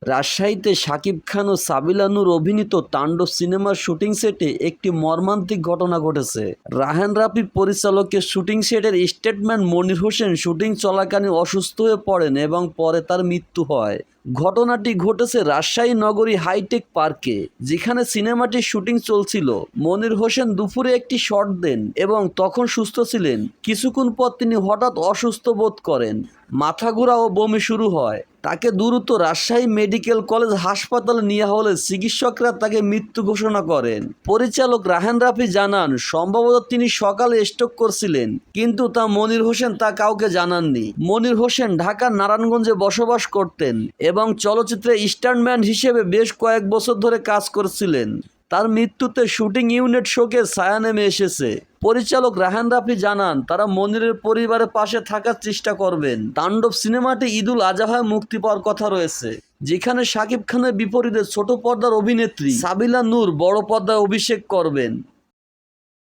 রাজশাহীতে শাকিব খান ও সাবিলা নূর অভিনীত তাণ্ডব সিনেমার শুটিং সেটে একটি মর্মান্তিক ঘটনা ঘটেছে। রায়হান রাফি পরিচালকের শুটিং সেটের স্টেটম্যান মনির হোসেন শুটিং চলাকালীন অসুস্থ হয়ে পড়েন এবং পরে তার মৃত্যু হয়। ঘটনাটি ঘটেছে রাজশাহী নগরী হাইটেক পার্কে, যেখানে সিনেমাটির শুটিং চলছিল। মনির হোসেন দুপুরে একটি শট দেন এবং তখন সুস্থ ছিলেন। কিছুক্ষণ পর তিনি হঠাৎ অসুস্থ বোধ করেন, মাথা ঘোরা ও বমি শুরু হয়। তাকে দ্রুত রাজশাহী মেডিকেল কলেজ হাসপাতালে নেওয়া হলে চিকিৎসকরা তাকে মৃত্যু ঘোষণা করেন। পরিচালক রায়হান রাফি জানান, সম্ভবত তিনি সকালে স্ট্রোক করছিলেন, কিন্তু মনির হোসেন তা কাউকে জানাননি। মনির হোসেন ঢাকার নারায়ণগঞ্জে বসবাস করতেন এবং চলচ্চিত্রে স্টান্টম্যান হিসেবে বেশ কয়েক বছর ধরে কাজ করছিলেন। তার মৃত্যুতে শুটিং ইউনিট শোকে ছায়া নেমে এসেছে। পরিচালক রায়হান রাফি জানান, তারা মনিরের পরিবারের পাশে থাকার চেষ্টা করবেন। তাণ্ডব সিনেমাটি ঈদুল আজহায় মুক্তি পাওয়ার কথা রয়েছে, যেখানে শাকিব খানের বিপরীতে ছোট পর্দার অভিনেত্রী সাবিলা নূর বড় পর্দায় অভিষেক করবেন।